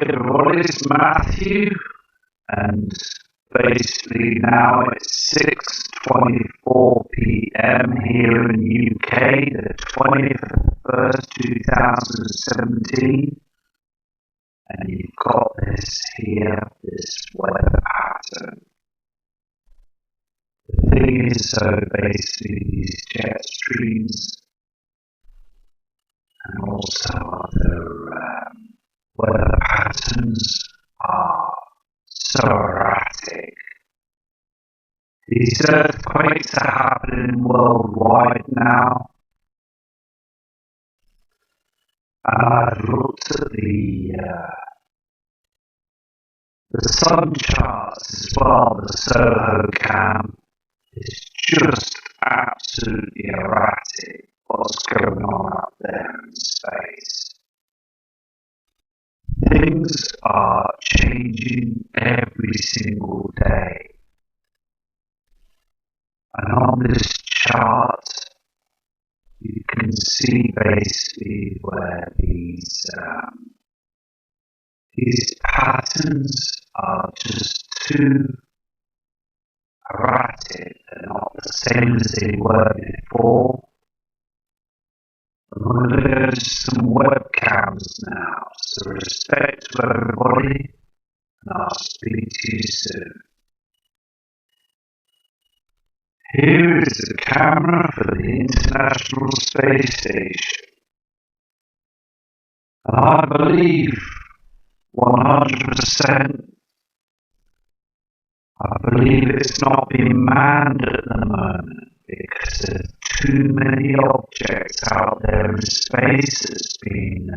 everybody, it's Matthew, and basically now it's 6:24 p.m. here in the UK, the 20th of the 1st, 2017, and you've got this here, this weather pattern. The thing is, so basically these jet streams and also other weather patterns are so erratic. These earthquakes are happening worldwide now, and I've looked at the sun charts as well. The Soho cam is just absolutely erratic. What's going on up there in space? Things are changing every single day. And on this chart, you can see basically where these patterns are just too erratic. They're not the same as they were before. I'm going to go to some webcams now, so respect to everybody, and I'll speak to you soon. Here is the camera for the International Space Station, and I believe 100%, I believe it's not being manned at the moment because there's too many objects out there in space that's been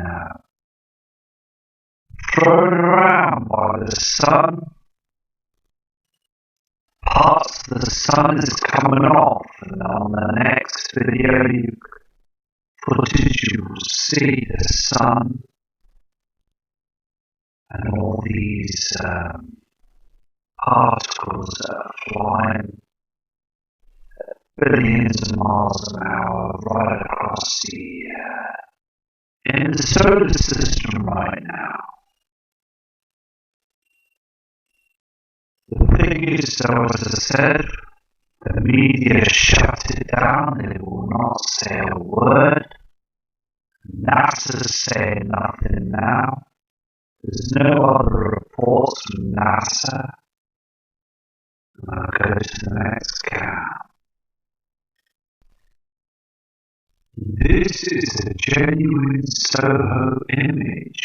thrown around by the sun. Parts of the sun is coming off, and on the next video footage you will see the sun and all these particles that are flying billions of miles an hour right across in the solar system right now. The thing is, though, as I said, the media shut it down. They will not say a word. NASA's saying nothing now. There's no other reports from NASA. I'll go to the next cam. This is a genuine Soho image.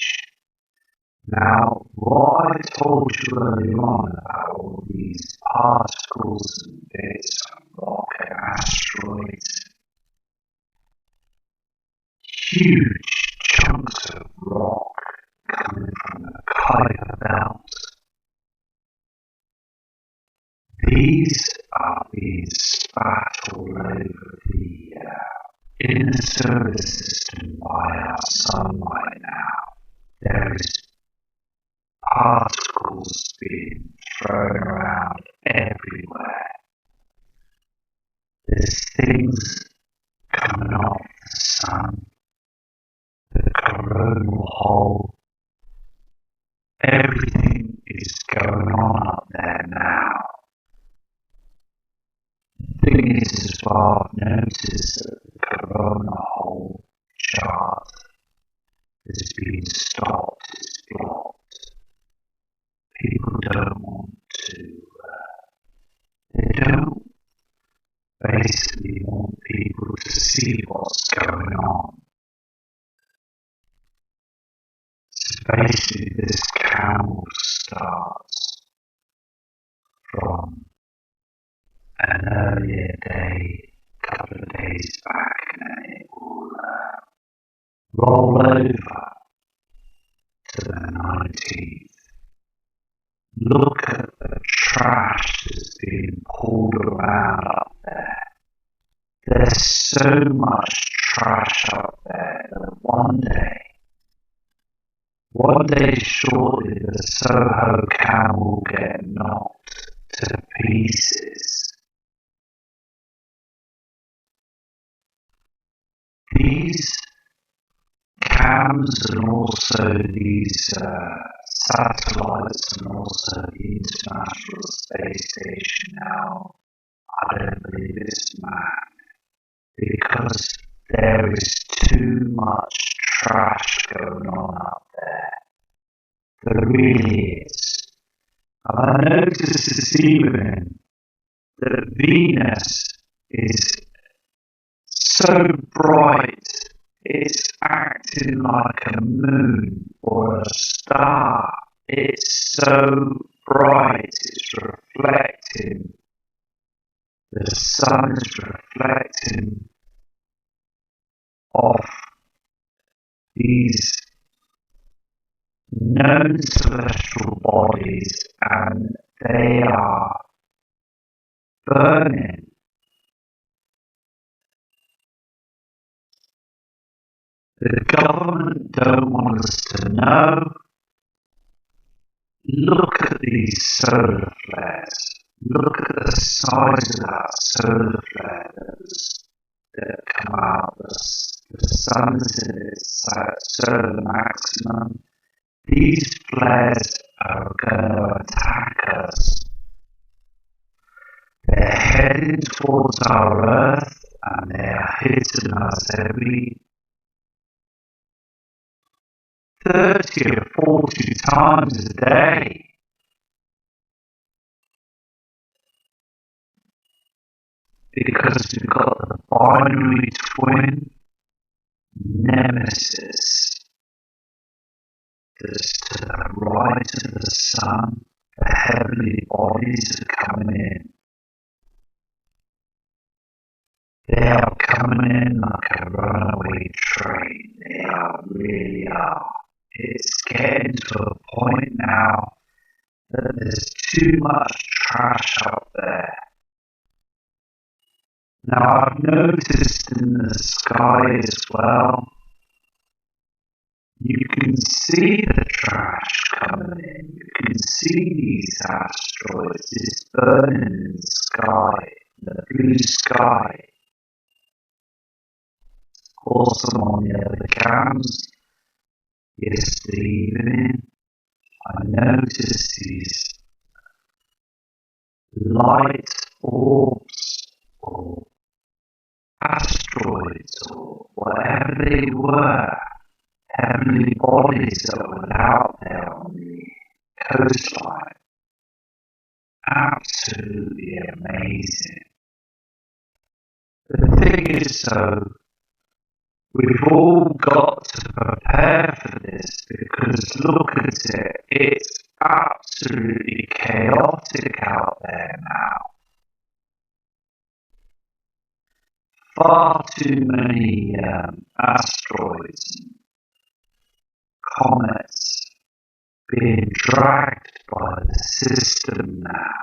Now, what I told you earlier on about all these particles and bits of rock and asteroids, huge chunks of rock coming from the Kuiper belt. These are being spat all over the inner solar system by our sun right now. There is particles being thrown around everywhere. There's things coming off the sun, the coronal hole. Everything is going on up there now. The thing is, as well, I've noticed that the coronal hole chart has been stopped, it's blocked. People don't want to, they don't basically want people to see what's going on. So basically this cam will start from an earlier day, a couple of days back, and then it will roll over to the 19th. Look at the trash that's being pulled around up there. There's so much trash up there that one day shortly the Soho cam will get knocked to pieces. These cams and also these satellites and also the International Space Station now. I don't believe it's manned because there is too much trash going on up there. There really is. And I noticed this evening that Venus is so bright, it's acting like a moon or a star. It's so bright, it's reflecting. The sun is reflecting off these known celestial bodies, and they are burning. The government don't want us to know. Look at these solar flares. Look at the size of that solar flare that come out. The sun is in its solar maximum. These flares are going to attack us. They're heading towards our Earth and they're hitting us every 30 or 40 times a day. Because we've got the binary twin nemesis that's to the right of the sun. The heavenly bodies are coming in. They are coming in like a runaway train. They really are. It's getting to a point now that there's too much trash up there. Now I've noticed in the sky as well, you can see the trash coming in. You can see these asteroids. It's burning in the sky, the blue sky. Also on the other cams, yesterday evening, I noticed these light orbs or asteroids or whatever they were, heavenly bodies that were out there on the coastline. Absolutely amazing. The thing is, so we've all got to prepare for this because look at it, it's absolutely chaotic out there now. Far too many asteroids and comets being dragged by the system now.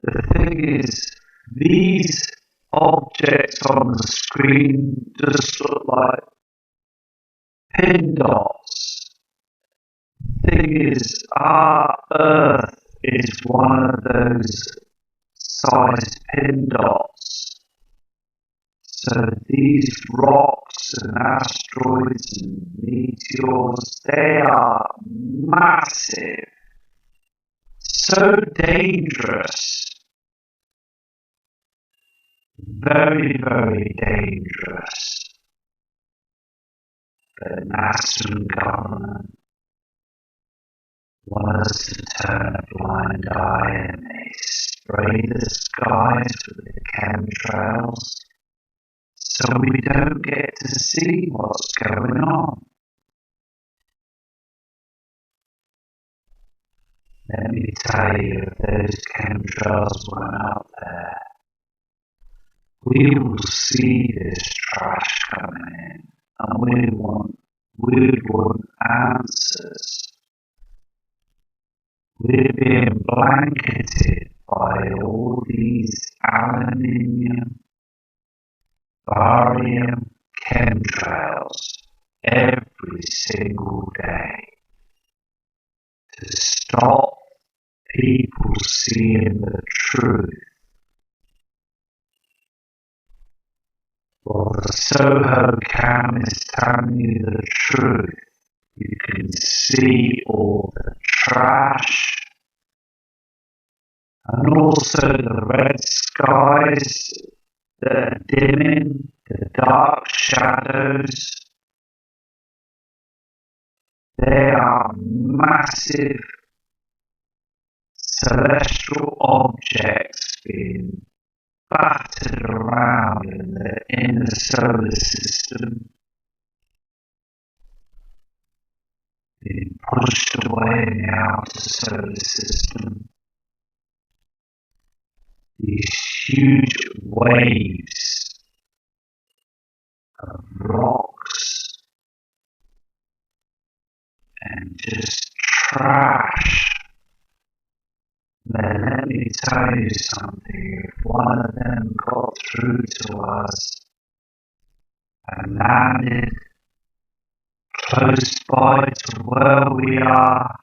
The thing is, these objects on the screen just look like pin dots. The thing is, our Earth is one of those size pin dots. So these rocks and asteroids and meteors, they are massive, so dangerous, very, very dangerous. But NASA and government want us to turn a blind eye and they spray the skies with the chemtrails so we don't get to see what's going on. Let me tell you, if those chemtrails weren't out there, we will see this trash coming in and we want answers. We're being blanketed by all these aluminium, barium chemtrails every single day to stop people seeing the truth. Well, the Soho cam is telling you the truth. You can see all the trash and also the red skies that are dimming, the dark shadows. They are massive celestial objects being battered around in the solar system, being pushed away in the outer solar system. These huge waves of rocks and just trash. But let me tell you something, if one of them got through to us and landed close by to where we are,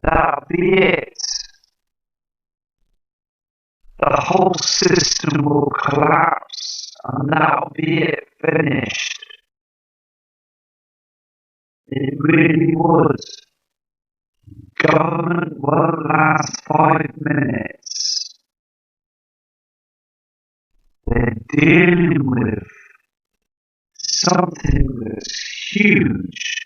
that'll be it. The whole system will collapse and that'll be it, finished. It really would. Government won't last 5 minutes. They're dealing with something that's huge.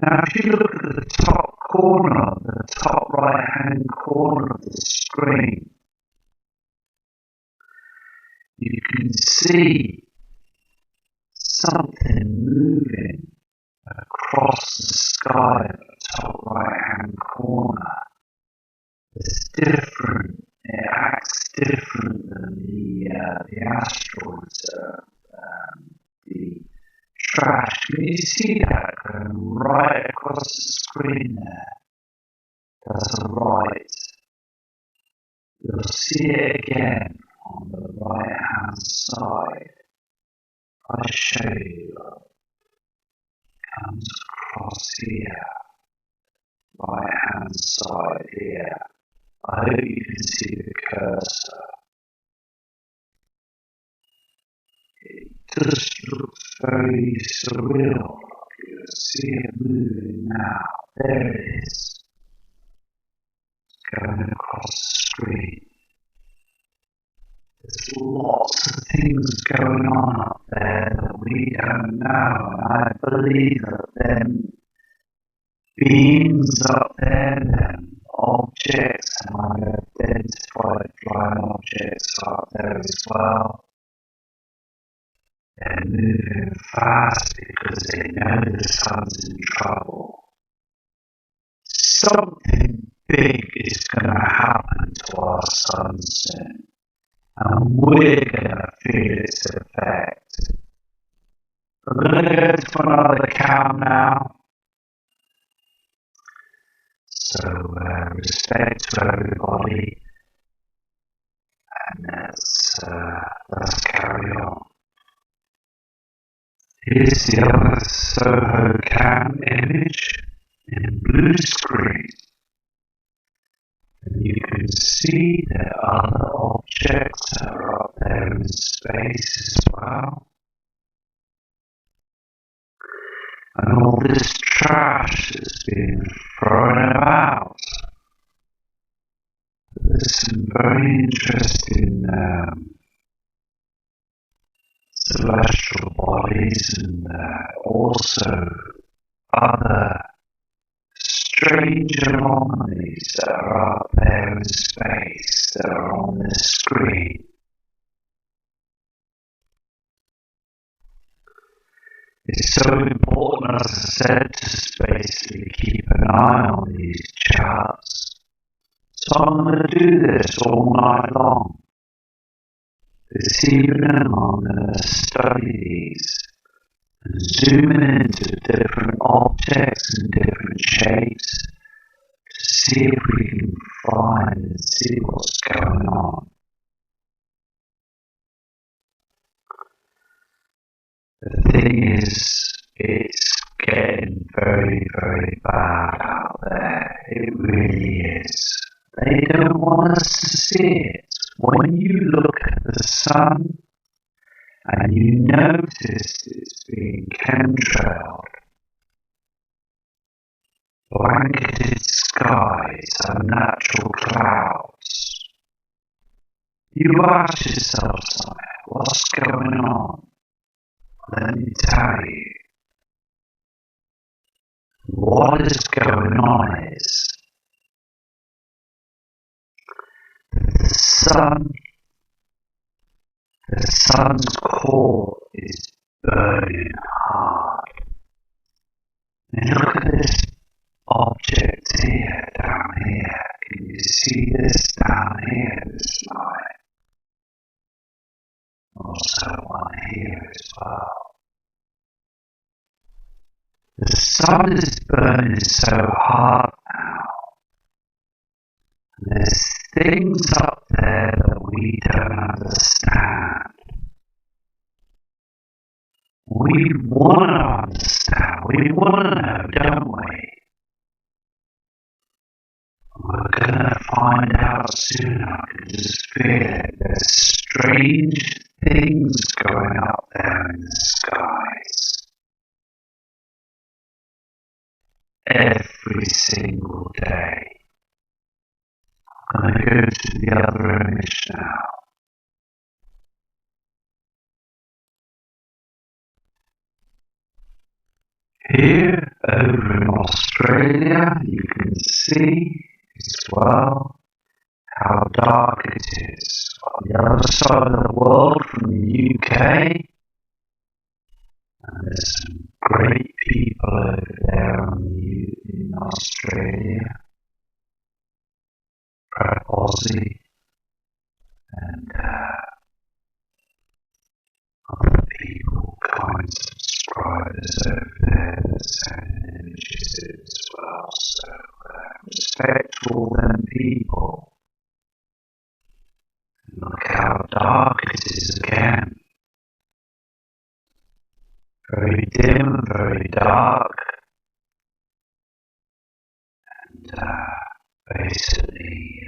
Now, if you look at the top corner, the top right-hand corner of the screen, you can see something moving across the sky at the top right-hand corner. It's different. It acts different than the asteroids, the trash. Can you see that going right across the screen there? That's a right. You'll see it again on the right-hand side. I'll show you. Comes across here, right-hand side here. I hope you can see the cursor. It just looks very surreal. You can see it moving now. There it is. It's going across the screen. There's lots of things going on up there that we don't know, and I believe that them beings up there, them objects, and I've identified flying objects up there as well. They're moving fast because they know the sun's in trouble. Something big is going to happen to our sun soon. And we're going to feel its effect. We're going to go to another count now. So, respect to everybody. And let's carry on. Here's the other Soho cam image in blue screen. And you can see there are other objects that are up there in space as well. And all this trash is being thrown about. There's some very interesting celestial bodies and also other strange anomalies that are up there in space that are on this screen. It's so important, as I said, to basically keep an eye on these charts. So I'm going to do this all night long. This evening I'm going to study these and zoom into different objects and different shapes to see if we can find and see what's going on. The thing is, it's getting very, very bad out there. It really is. They don't want us to see it. When you look at the sun and you notice it's being chemtrailed, blanketed skies and natural clouds. You ask yourself something, what's going on? Let me tell you. What is going on is the sun's core is burning hard. And look at this object here, down here. Can you see this down here, this light? Also one here as well. The sun is burning so hard now. There's things up there that we don't understand. We want to understand. We want to know, don't we? We're going to find out soon. I can just feel it. There's strange things going up there in the skies. Every single day. I'm going to go to the other image now. Here, over in Australia, you can see as well how dark it is. On the other side of the world from the UK, and there's some great people over there in Australia, Aussie, and other people, kind subscribers over there that send images as well. So respect all them people. And look how dark it is again. Very dim, very dark, and basically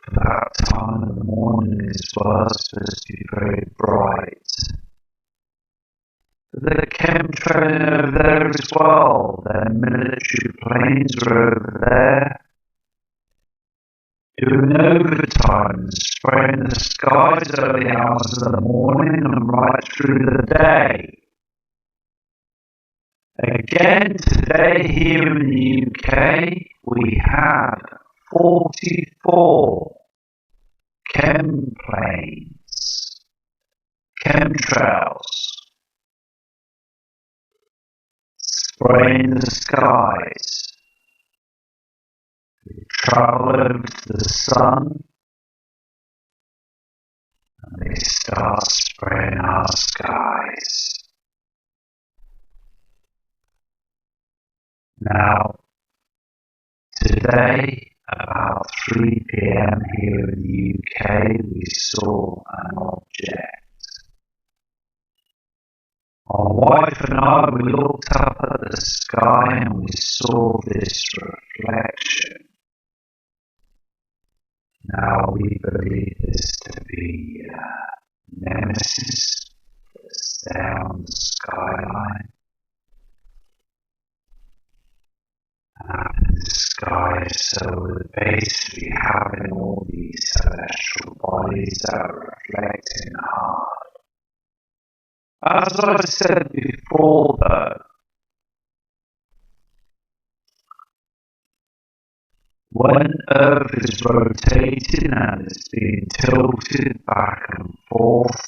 for that time of the morning as well, it's supposed to be very bright. But they're chemtrailing over there as well. Their military planes are over there doing overtime, spraying the skies early hours of the morning and right through the day. Again, today here in the UK, we had 44 chemtrails, spraying the skies. They travel over to the sun and they start spraying our skies. Now, today, about 3 p.m. here in the UK, we saw an object. My wife and I, we looked up at the sky and we saw this reflection. Now we believe this to be Nemesis that's there on the skyline. Up in the sky, so we're basically having all these celestial bodies that are reflecting hard. As I said before though, when Earth is rotating and it's being tilted back and forth,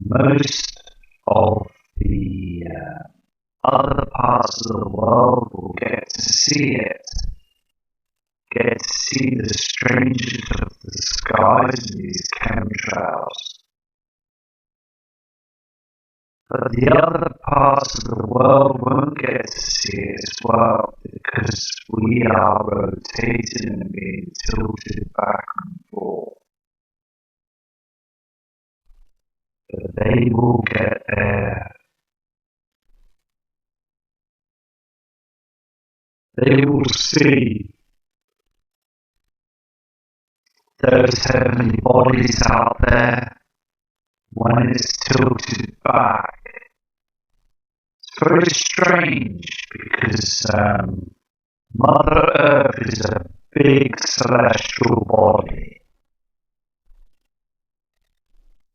most of the other parts of the world will get to see it, get to see the strangeness of the skies and these chemtrails. But the other parts of the world won't get to see it as well because we are rotating and being tilted back and forth. But they will get there. They will see those heavenly bodies out there when it's tilted back. very strange because Mother Earth is a big celestial body,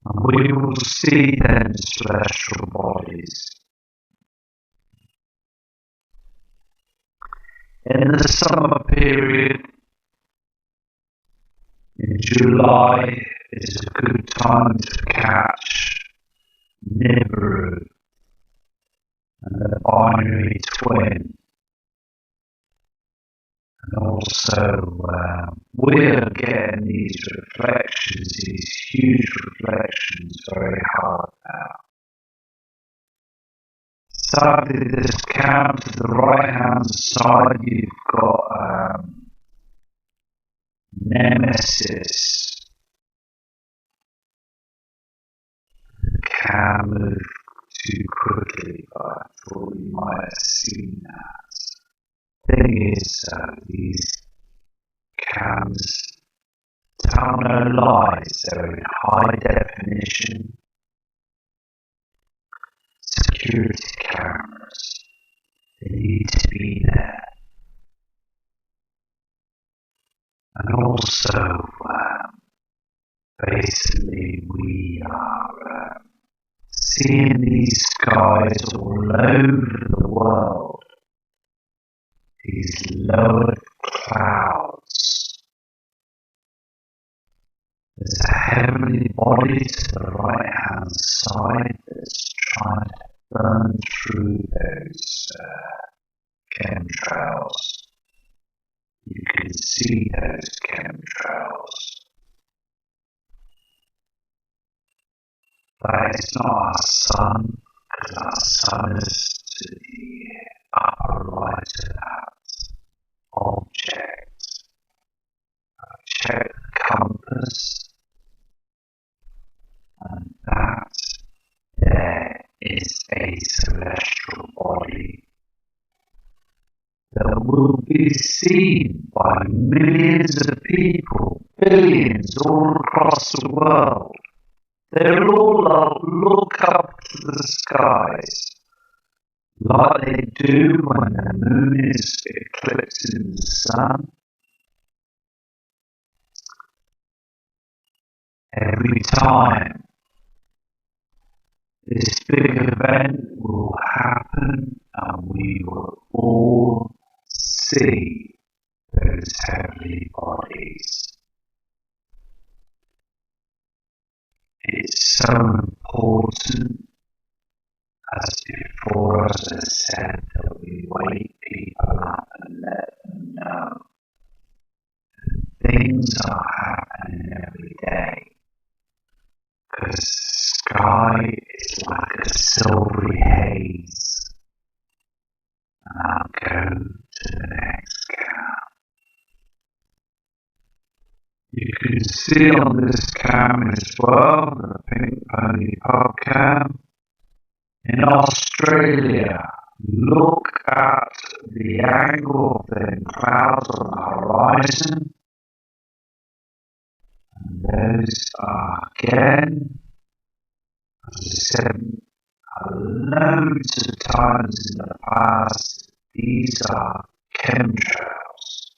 and we will see them celestial bodies. In the summer period, in July, is a good time to catch Nibiru and the binary twin. And also, we're getting these reflections, these huge reflections, very hard now. Sadly, this cam to the right hand side, you've got Nemesis. The cam moved too quickly, but I thought you might have seen that. Thing is, these cams tell no lies, they're in high definition security cameras. They need to be there. And also, basically, we are seeing these skies all over the world. These lowered clouds. There's a heavenly body to the right hand side that's trying to burn through those chemtrails. You can see those chemtrails. But it's not our sun, because our sun is to the upper right of that object. I've checked the compass, and that there is a celestial body that will be seen by millions of people, billions all across the world. They'll all look up to the skies like they do when the moon is eclipsing the sun. Every time this big event will happen, and we will all see those heavenly bodies. It's so important, as before, as I said, that we wake people up and let them know that things are happening every day. Because the sky is like a silvery haze. And I'll go to the next cam. You can see on this cam as well, the pink pony pub cam. In Australia, look at the angle of the clouds on the horizon. And those are, again, as I said loads of times in the past, these are chemtrails.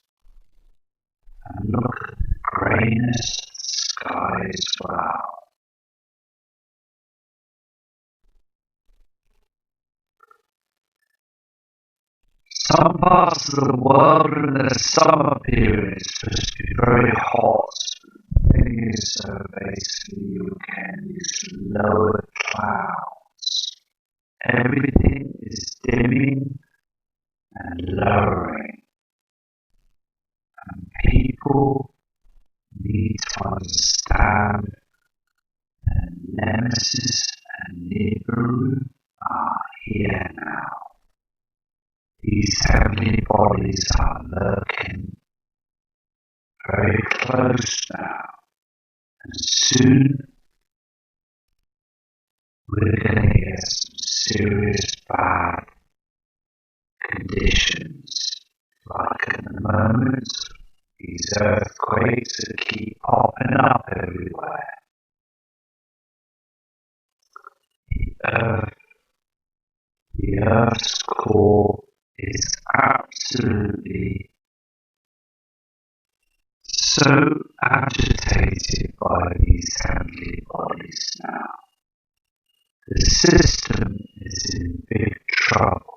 And look at the greyness of the sky as well. Some parts of the world in the summer period is supposed to be very hot. The thing is, basically you get these lower clouds. Everything is dimming and lowering. And people need to understand that Nemesis and Nibiru are here now. These heavenly bodies are lurking very close now, and soon we're going to get some serious bad conditions. Like at the moment, these earthquakes that keep popping up everywhere. The Earth's core is absolutely so agitated by these heavenly bodies now. The system is in big trouble.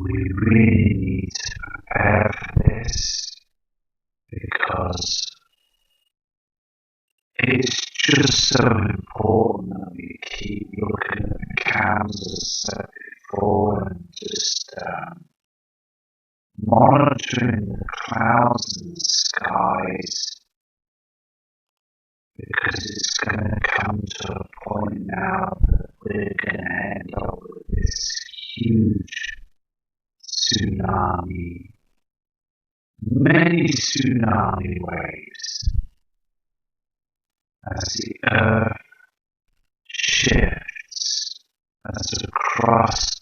We really need to prepare for this because it's just so important that we keep looking at the cams as I said before and just monitoring the clouds and the skies because it's going to come to a point now that we're going to end up with this huge tsunami, many tsunami waves as the earth shifts, as the crust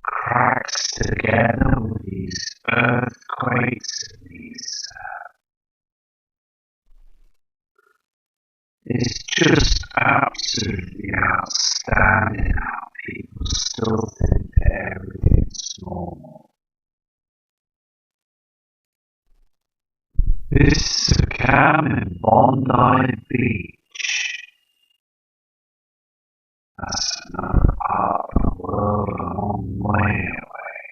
cracks together with these earthquakes and these it's just absolutely outstanding how people still think that everything's normal. This scam in Bondi Beach, that's another part of the world a long way away,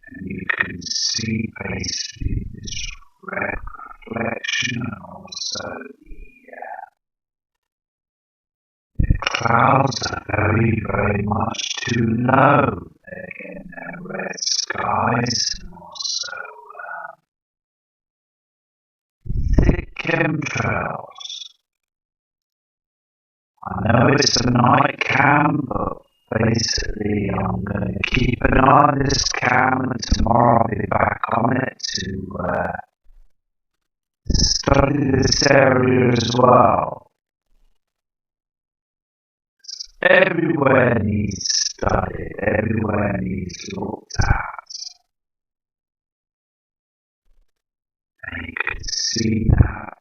and you can see basically this red reflection and also the clouds are very, very much too low. They're getting their red skies and also thick chemtrails. I know it's a night cam, but basically I'm going to keep an eye on this cam and tomorrow I'll be back on it to study this area as well. Everywhere needs studied, everywhere needs looked at. And you can see that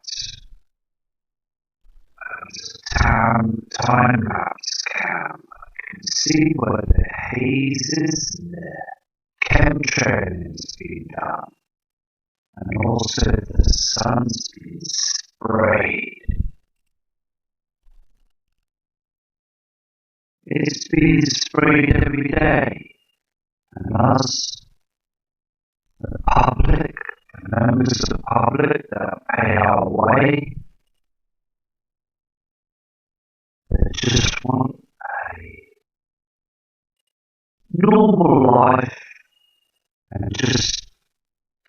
as a time-lapse cam. I can see where the hazes and the chemtrailing has been done. And also the sun's been sprayed. It's being sprayed every day, and us, the public, the members of the public that pay our way, they just want a normal life and just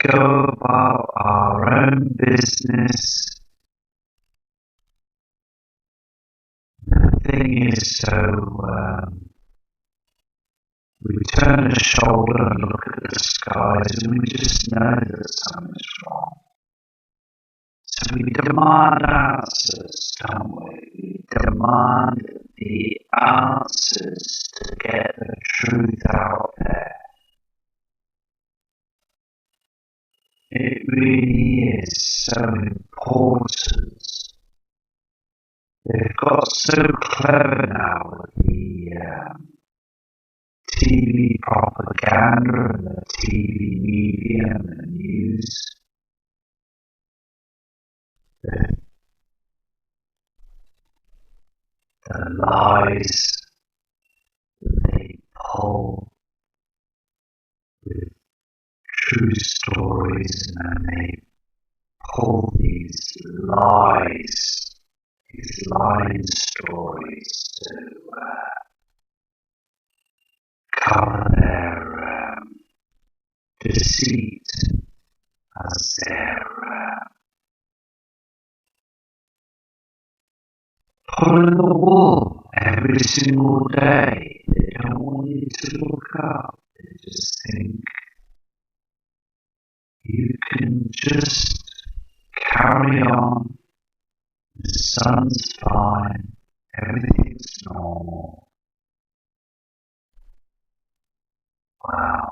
go about our own business. The thing is, we turn a shoulder and look at the skies and we just know that something's wrong. So we demand answers, don't we? We demand the answers to get the truth out there. It really is so important. They've got so clever now with the TV propaganda and the TV media and the news. The lies that they pull with true stories, and then they pull these lies, these lying stories to cover their deceit as their pulling the wool every single day. They don't want you to look up. They just think you can just carry on. The sun's fine. Everything's normal. Wow.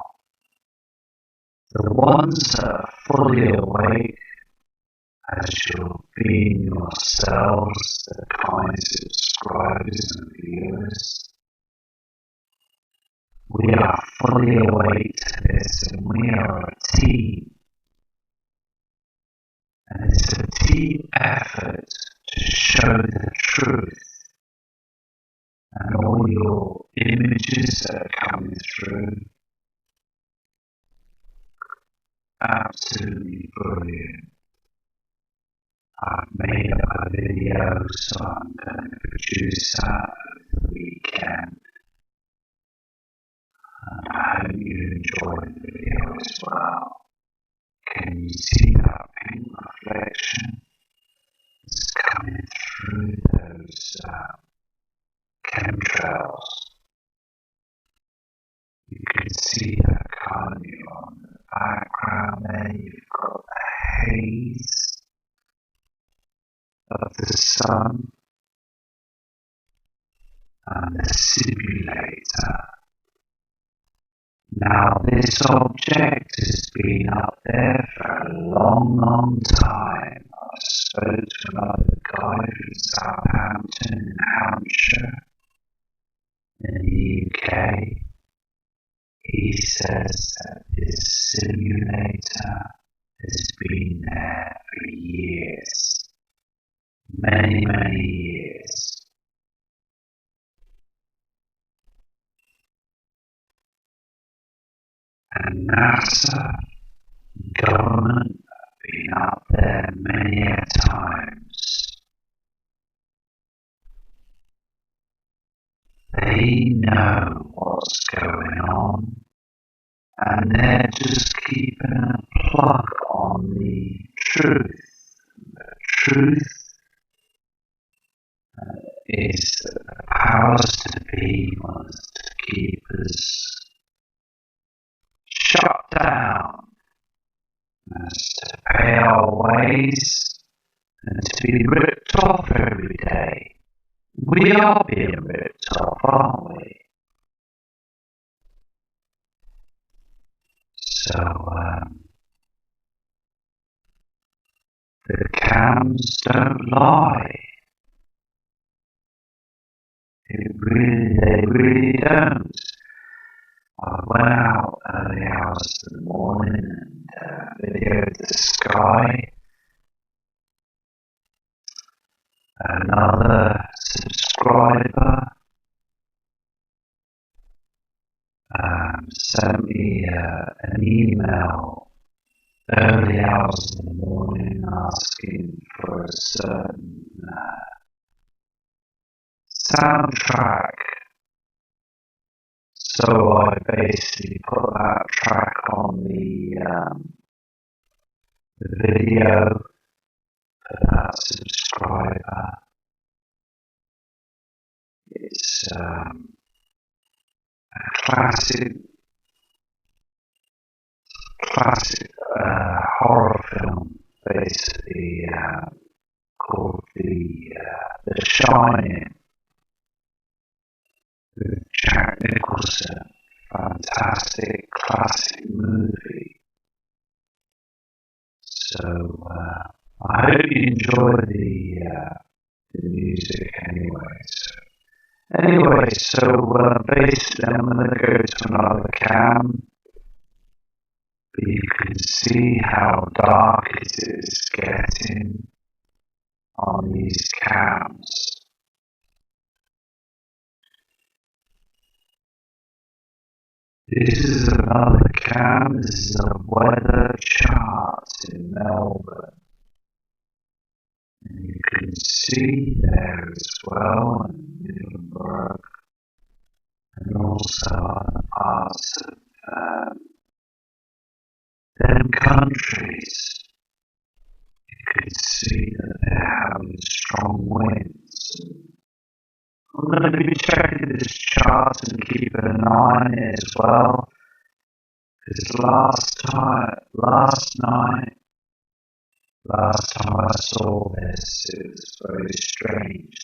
The ones that are fully awake, as you're being yourselves, the kind subscribers and viewers, We are fully awake to this, and we are a team. And it's a team effort to show the truth. And all your images that are coming through, absolutely brilliant. I've made up a video, so I'm going to produce that over the weekend. And I hope you enjoy the video as well. Can you see that pink reflection that's coming through those chemtrails? You can see that, can't you, on the background there? You've got the haze of the sun and the simulator. Now this object has been up there for a long time. I spoke to another guy from Southampton in Hampshire in the UK. He says that this simulator has been there for years. Many, many years. And NASA, government have been up there many a times. They know what's going on, and they're just keeping a plug on the truth. The truth is that the powers to be was to keep us shut down, as to pay our ways and to be ripped off every day. We are being ripped off, aren't we? So, the cams don't lie. They really don't. I went out early hours in the morning and videoed the sky. Another subscriber sent me an email early hours in the morning asking for a certain soundtrack. So I basically put that track on the video for that subscriber. It's a classic horror film, basically called The Shining, with Jack Nicholson. Fantastic classic movie. So I hope you enjoy the music anyway. So basically I'm going to go to another cam. But you can see how dark it is getting on these cams. This is another cam. This is a weather chart in Melbourne. And you can see there as well in Middleburg and also other parts of them countries. You can see that they're having strong winds. I'm going to be checking this chart and keeping an eye on it as well. Because last time I saw this, it was very strange.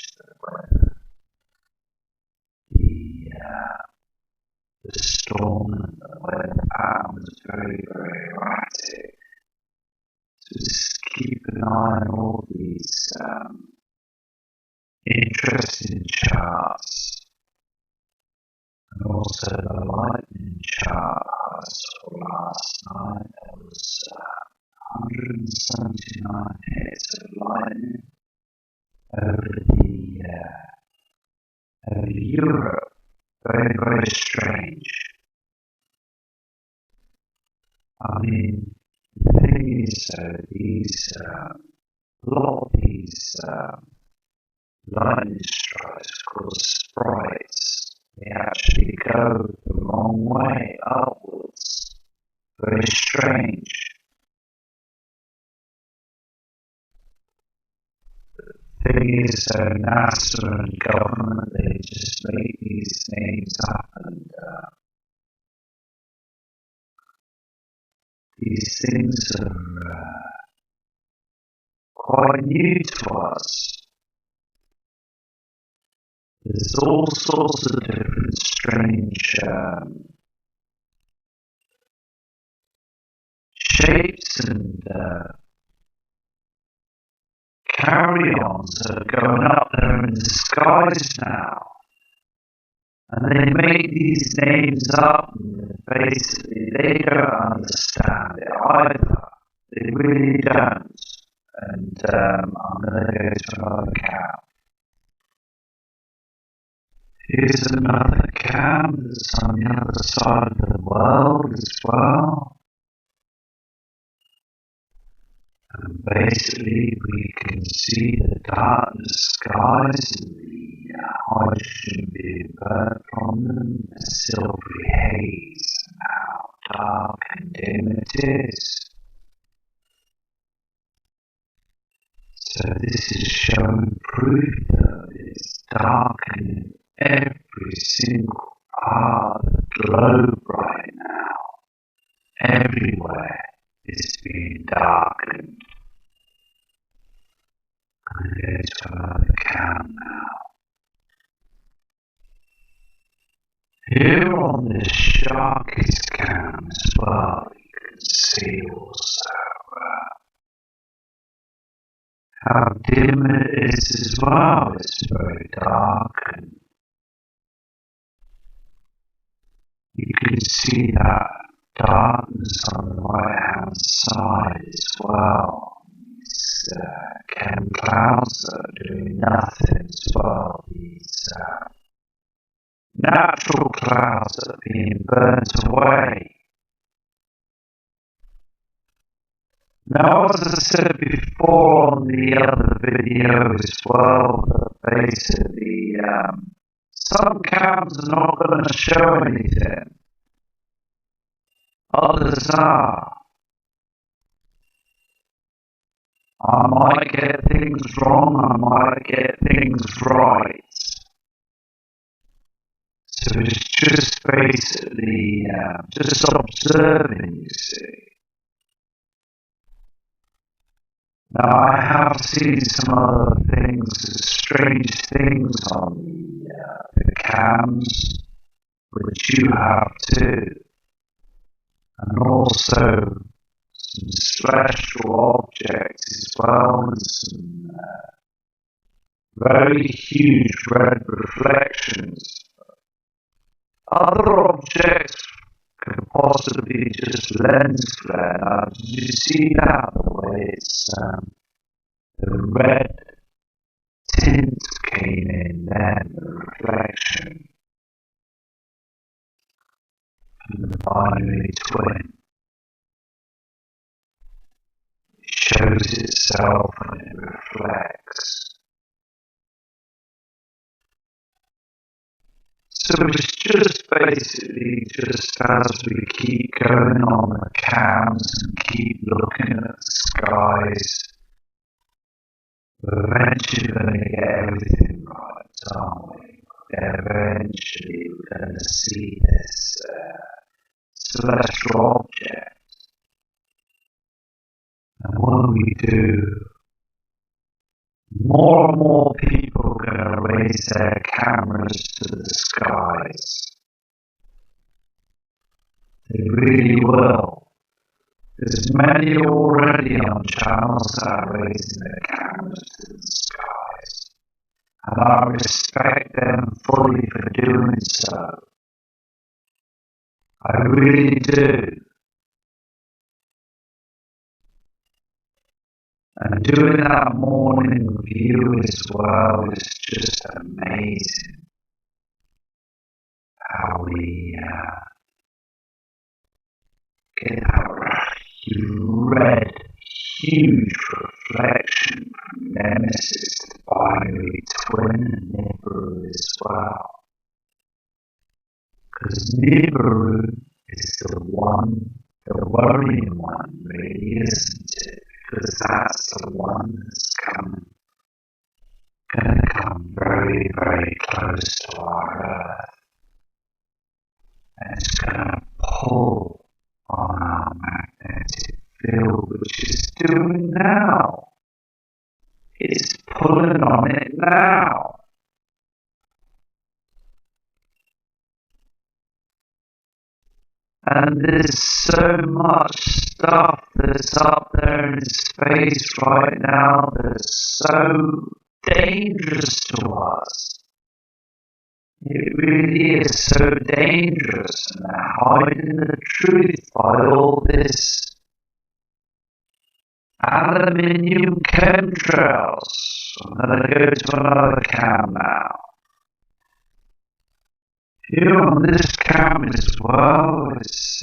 The storm and the weather pattern was very, very erratic. So just keep an eye on all these interesting charts. And also also the lightning chart I saw last night. There was 179 hits of lightning over Europe. Very, very strange. I mean, the thing is, a lot of these lightning strikes called sprites, they actually go the wrong way, upwards. Very strange. The thing is, NASA and government, they just make these things up, and these things are quite new to us. There's all sorts of different strange shapes and carry-ons that are going up there in the skies now. And they make these names up, and basically they don't understand it either. They really don't. And I'm going to go to another cam. Here's another cam that's on the other side of the world as well. And basically we can see the dark skies and the hydrogen being burnt from them, the silvery haze, and how dark and dim it is. So this is showing proof that it's dark in every single part of the globe right now. Everywhere is being darkened. I'm going to go to another cam now. Here on this sharkish cam as well, you can see also how dim it is as well. It's very dark, and you can see that darkness on the right hand side as well. These chem clouds that are doing nothing as well. These natural clouds that are being burnt away. Now, as I said before on the other video as well, that basically some cams are not going to show anything. Others are. I might get things wrong, I might get things right. So it's just basically just observing, you see. Now I have seen some other things, strange things on the cams, which you have too. And also some celestial objects as well, and some very huge red reflections. Other objects could possibly just lens flare. Now, did you see that? The way it's the red tint came in then, the reflection. And the binary twin shows itself and it reflects. So it's just basically just as we keep going on the cams and keep looking at the skies, we're eventually going to get everything right, aren't we? Eventually we're going to see this celestial object. And when we do, more and more people are going to raise their cameras to the skies. They really will. There's many already on channels that are raising their cameras to the skies. And I respect them fully for doing so. I really do. And doing that morning review as well is just amazing. How we get that red, huge reflection from Nemesis to binary twin and Nibiru as well. Because Nibiru is the worrying one, really, isn't it? Because that's the one that's going to come very, very close to our Earth. And it's going to pull on our magnetic field, which is doing now. It's pulling on it now. And there's so much stuff that's up there in space right now that's so dangerous to us. It really is so dangerous, and they're hiding the truth by all this aluminium chemtrails. I'm going to go to another cam now. Here on this cam as well, it's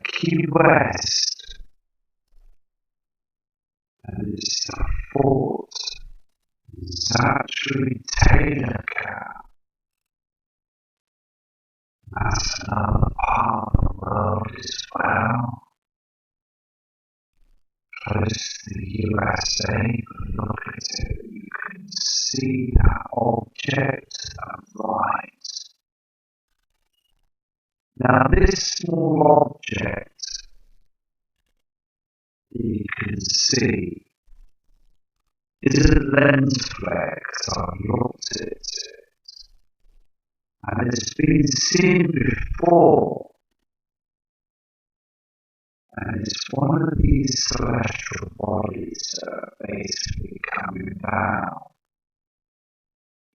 Key West, and it's the Fort Zachary Taylor cam. That's another part of the world as well, close to the USA, but look at it, you can see that object to the right. Now this small object, you can see, is a lens flex. I've looked at it, and it's been seen before, and it's one of these celestial bodies that are basically coming down.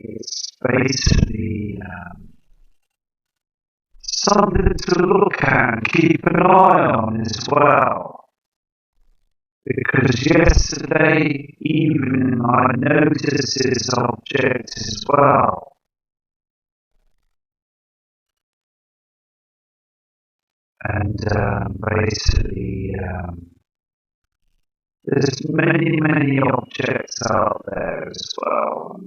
It's basically something to look at and keep an eye on as well. Because yesterday evening I noticed this object as well. And basically there's many objects out there as well.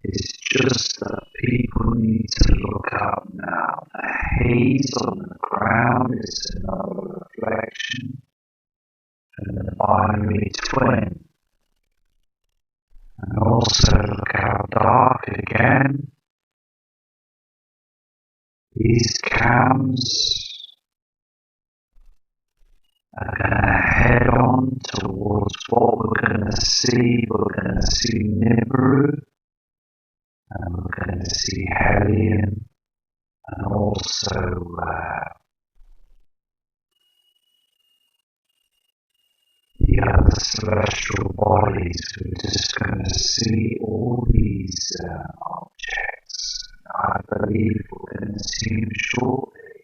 It's just that people need to look up now. The haze on the ground is another reflection, and the binary twin. And also look how dark again. These cams are going to head on towards what we're going to see. We're going to see Nibiru. And we're going to see helium, and also the other celestial bodies. We're just going to see all these objects. I believe we're going to see them shortly.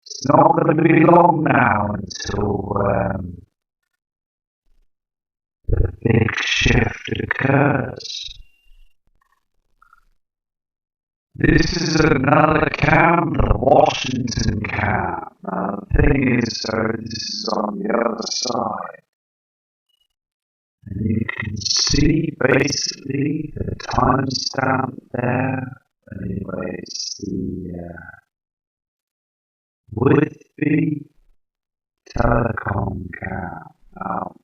It's not going to be long now until the big shift occurs. This is another cam, the Washington cam. The thing is, this is on the other side. And you can see basically the timestamp there. Anyway, it's the Whitby Telecom cam. Now,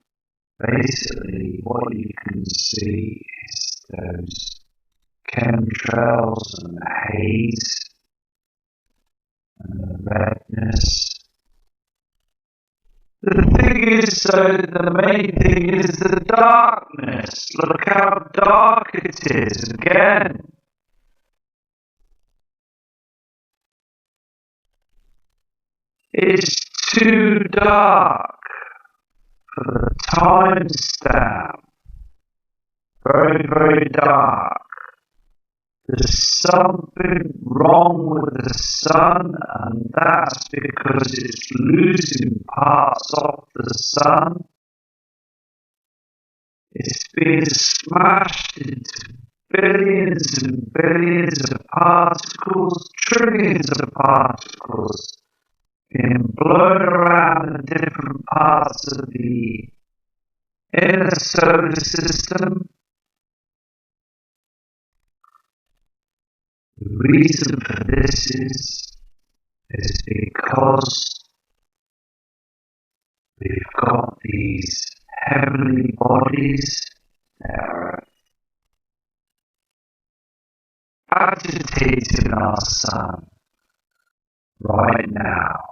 basically what you can see is those chemtrails and the haze and the redness. The thing is, the main thing is the darkness. Look how dark it is again. It's too dark for the timestamp. Very dark. There's something wrong with the sun, and that's because it's losing parts of the sun. It's being smashed into billions and billions of particles, trillions of particles, being blown around in different parts of the inner solar system. The reason for this is because we've got these heavenly bodies that are agitating our sun right now.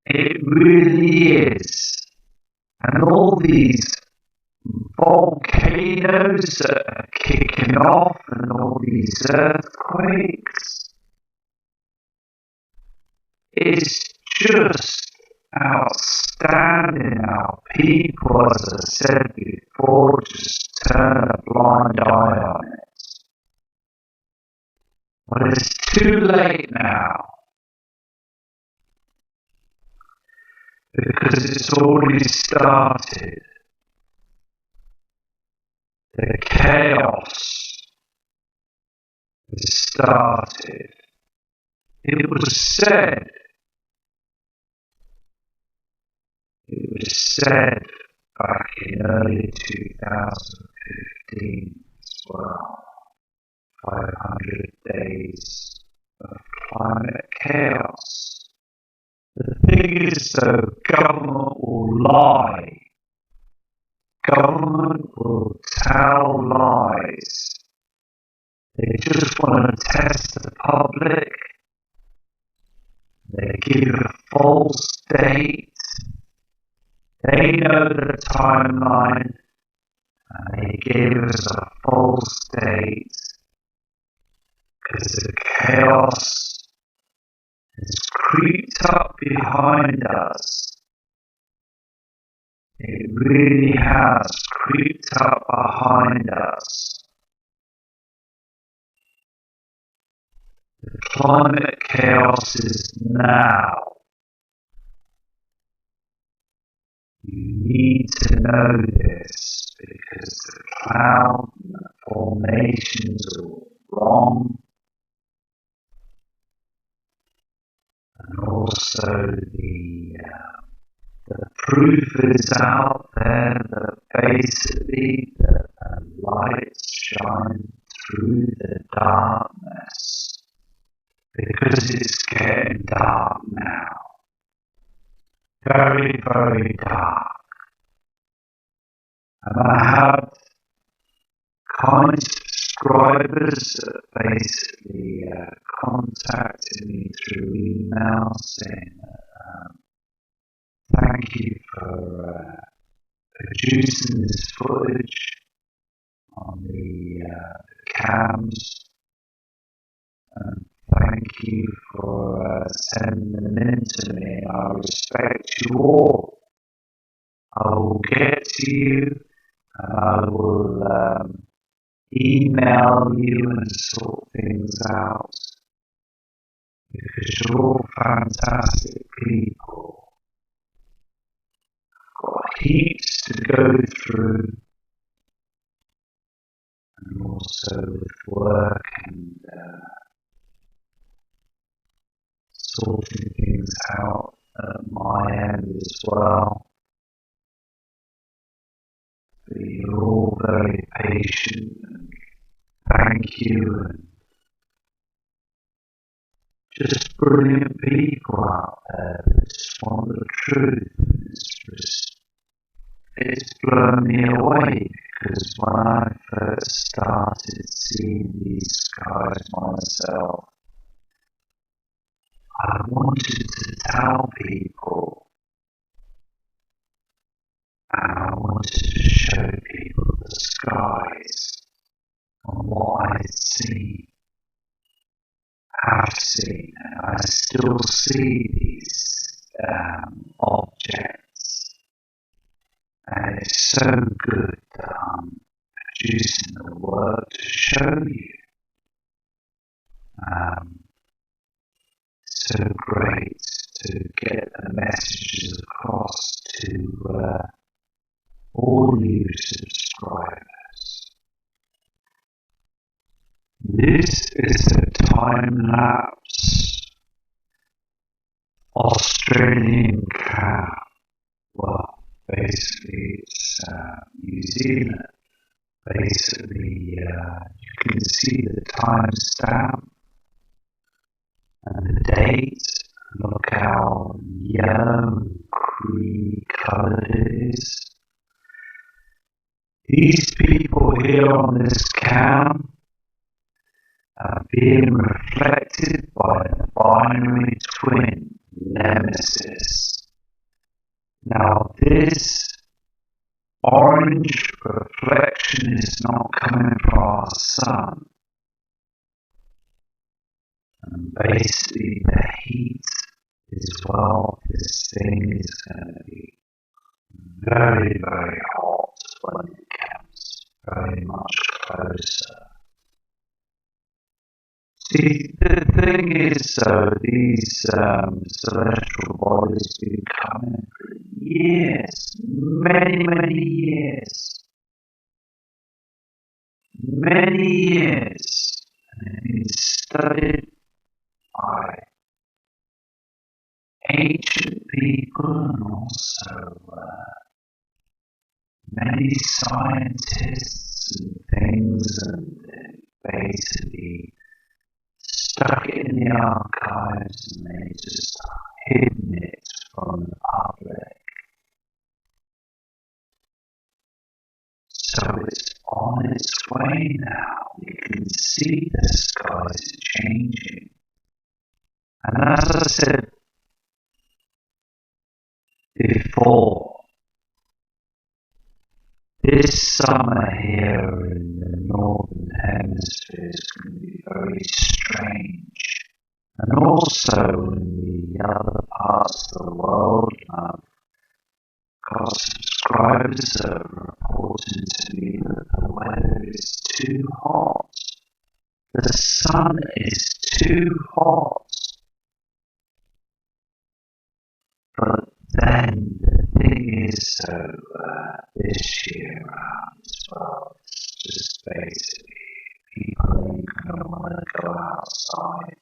It really is. And all these volcanoes that are kicking off and all these earthquakes, it's just outstanding how people, as I said before, just turn a blind eye on it. But it's too late now, because it's already started. The chaos has started. It was said back in early 2015 as well, 500 days of climate chaos. The thing is though, government will lie. Government will tell lies. They just want to test the public. They give a false date. They know the timeline, and they give us a false date because the chaos has creeped up behind us. It really has creeped up behind us. The climate chaos is now. You need to know this because the cloud formations are wrong, and also the proof is out there that basically the lights shine through the darkness because it's getting dark now. Very, very dark. And I have kind subscribers that basically contacted me through email saying thank you for producing this footage on the cams, and thank you for sending them in to me. I respect you all. I will get to you and I will email you and sort things out because you're all fantastic people. I've got heaps to go through, and also with work and sorting things out at my end as well. But you're all very patient, and thank you, and just brilliant people out there that just want the truth. It's blown me away because when I first started seeing these skies myself, I wanted to tell people, and I wanted to show people the skies and what I'd seen, have seen, and I still see these objects, and it's so good that I'm producing the work to show you. So great to get the messages across to all you subscribers. This is a time-lapse Australian cow. Well, basically it's New Zealand. Basically, you can see the timestamp and the date. Look how yellow and cream coloured it is. These people here on this cam are being reflected by the binary twin Nemesis. Now this orange reflection is not coming from our sun, and basically the heat as well. This thing is going to be very, very hot when it comes very much closer. See, the thing is, these celestial bodies have been coming for years, many, many years. Many years. And they've been studied by ancient people and also many scientists and things, and basically stuck it in the archives and they just hidden it from the public. So it's on its way now. You can see the skies are changing. And as I said before, this summer here in the northern hemisphere is going to be very strange. And also in the other parts of the world, I've got subscribers that are reporting to me that the weather is too hot. The sun is too hot. But then the thing is, this year around as well, it's just basically people ain't going to want to go outside.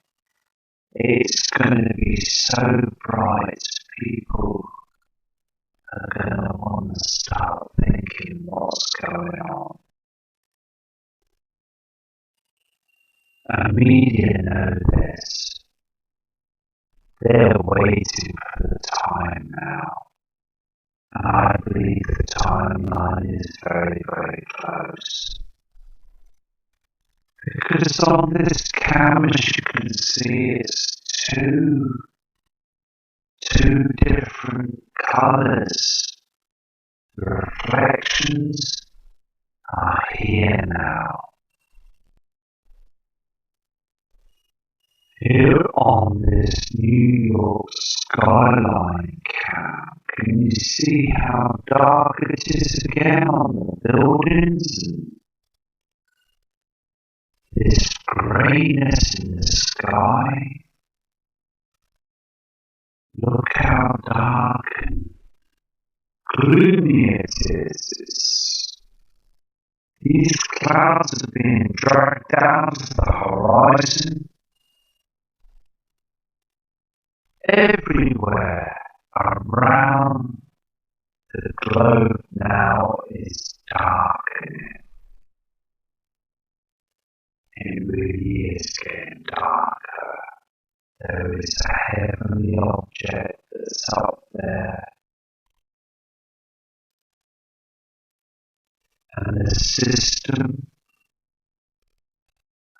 It's going to be so bright, people are going to want to start thinking what's going on. And media know this. They're waiting for the time now. And I believe the timeline is very, very close. Because on this cam, as you can see, it's two different colours. The reflections are here now. Here on this New York skyline cam, can you see how dark it is again on the buildings and this greyness in the sky? Look how dark and gloomy it is. These clouds are being dragged down to the horizon. Everywhere around the globe now is darkening. It really is getting darker. There is a heavenly object that's up there. And the system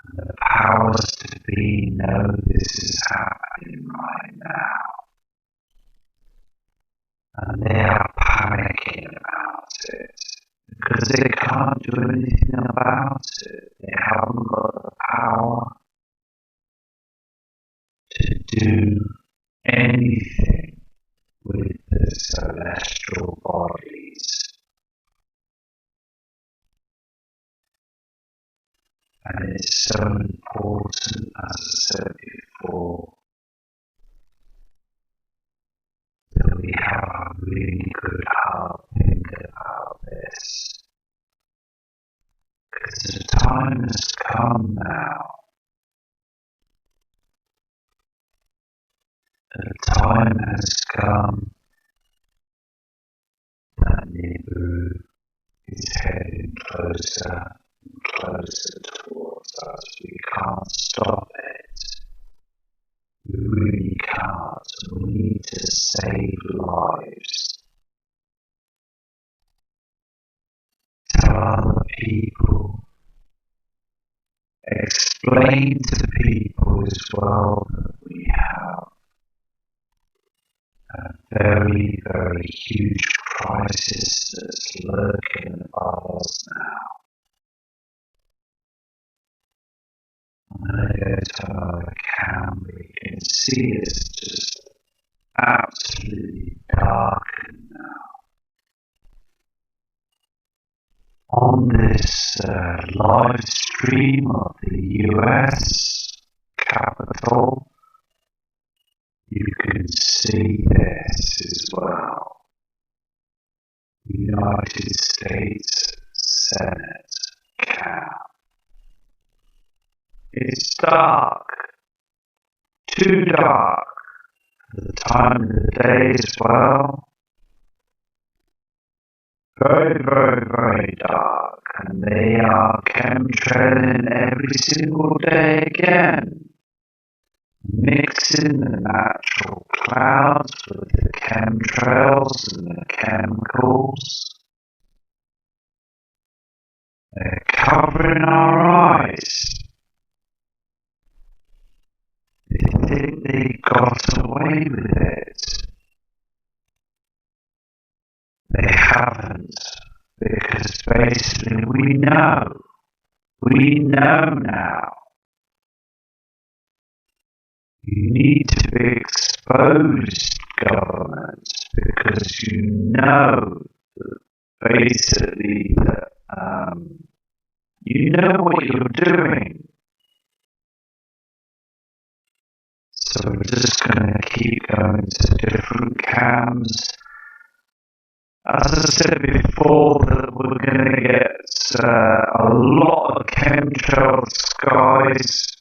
and the powers to be know this is happening right now. And they are panicking about it because they can't do anything about it. They haven't got the power to do anything with the celestial bodies. And it's so important, as I said before, that we have a really good heart think about this. Because the time has come now. The time has come that Nibiru is heading closer and closer towards us. We can't stop it. We really can't. We need to save lives. Tell other people. Explain to people as well that we have a very, very huge crisis that's lurking above us now. I'm going to go to another camera. You can see it's just absolutely darkened now. On this live stream of the US Capitol, you can see this as well. United States Senate camp. It's dark, too dark for the time of the day as well. Very, very, very dark, and they are chemtrailing every single day again, mixing the natural clouds with the chemtrails and the chemicals. They're covering our eyes. They think they got away with it. They haven't, because basically we know now. You need to be exposed, government, because you know that basically that you know what you're doing. So we're just going to keep going to different camps. As I said before, that we're going to get a lot of chemtrail skies,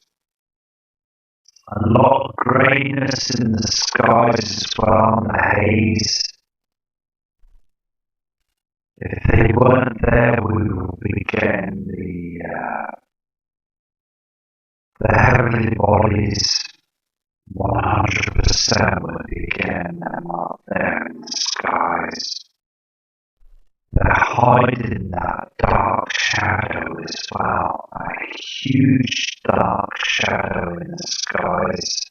a lot of greyness in the skies as well, and the haze. If they weren't there, we will be getting the heavenly bodies. 100% will be getting them up there in the skies. They're hiding that dark shadow as well, a huge dark shadow in the skies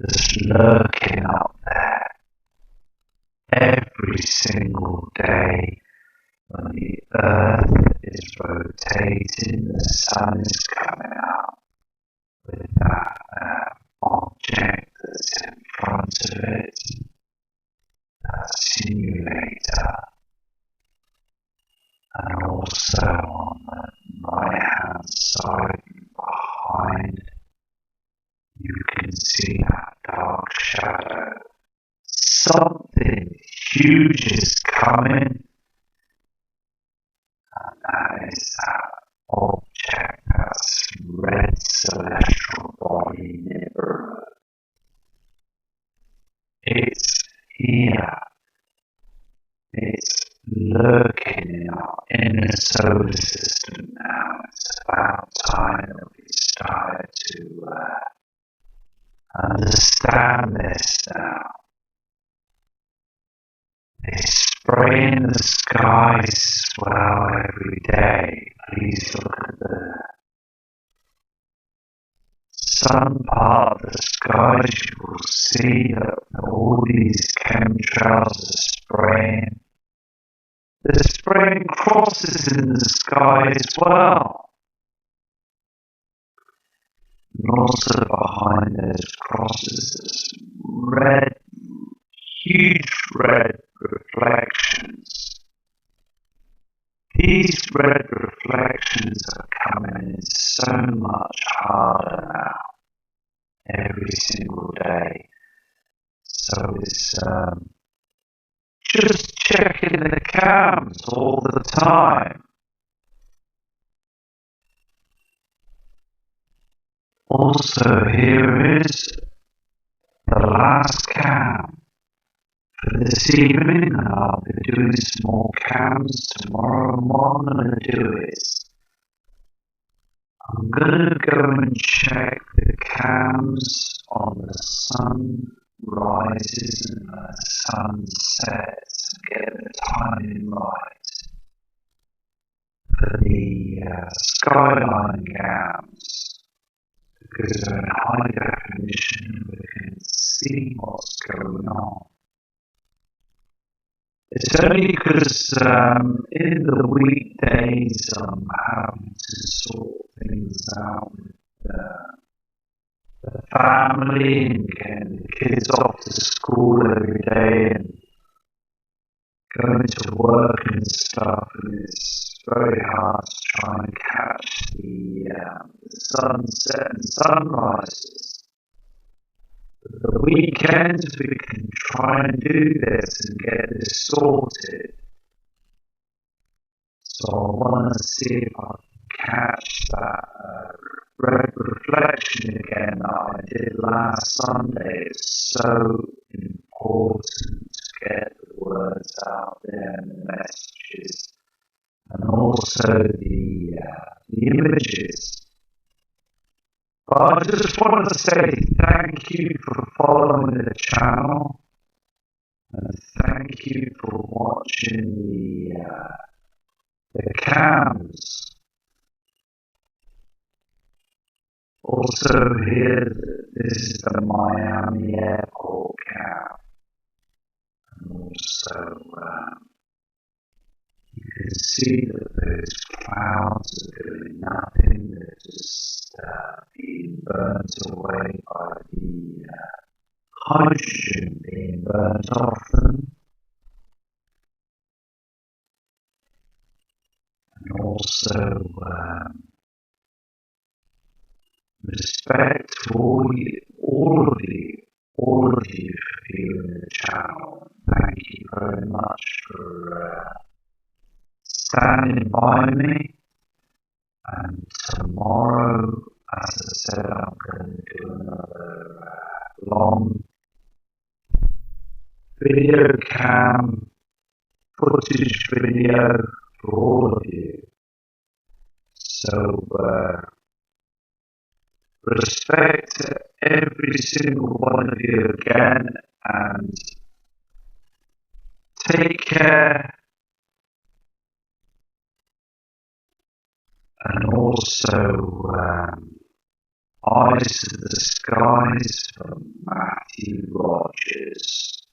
that's lurking up there every single day. When the earth is rotating, the sun is coming out with that object that's in front of it, that simulator. And also on the right hand side and behind, you can see that dark shadow. Something huge is coming, and that is that object, that's red celestial body Nibiru. It's here. It's lurking in our inner solar system now. It's about time that we started to understand this now. They spray in the skies as well every day. Please look at the sun part of the skies. You will see that all these chemtrails are spraying. They're spraying crosses in the sky as well. And also behind those crosses, there's red, huge red reflections. These red reflections are coming in so much harder now, every single day. So it's just checking the cams all the time. Also, here is the last cam for this evening, and I'll be doing some more cams tomorrow. And what I'm going to do is I'm going to go and check the cams on the sun rises and the sun sets and get the timing right for the skyline cams, because they're in high definition and we can see what's going on. It's only because in the weekdays I'm having to sort things out with the family and getting the kids off to school every day and going to work and stuff, and it's very hard to try and catch the sunset and sunrises. But the weekends we can try and do this and get this sorted. So I want to see if I can catch that red reflection again that I did last Sunday. It's so important to get the words out there and the messages, and also the images. But I just want to say thank you for following the channel, and thank you for watching the cams. Also here, this is the Miami airport cam, and also you can see that those clouds are doing nothing, they're just being burnt away by the hydrogen being burnt off them. And also respect to all of you for viewing the channel. Thank you very much for standing by me. And tomorrow, as I said, I'm going to do another long video cam footage video for all of you. So respect to every single one of you again, and take care. And also, Eyes to the Skies from Matthew Rogers.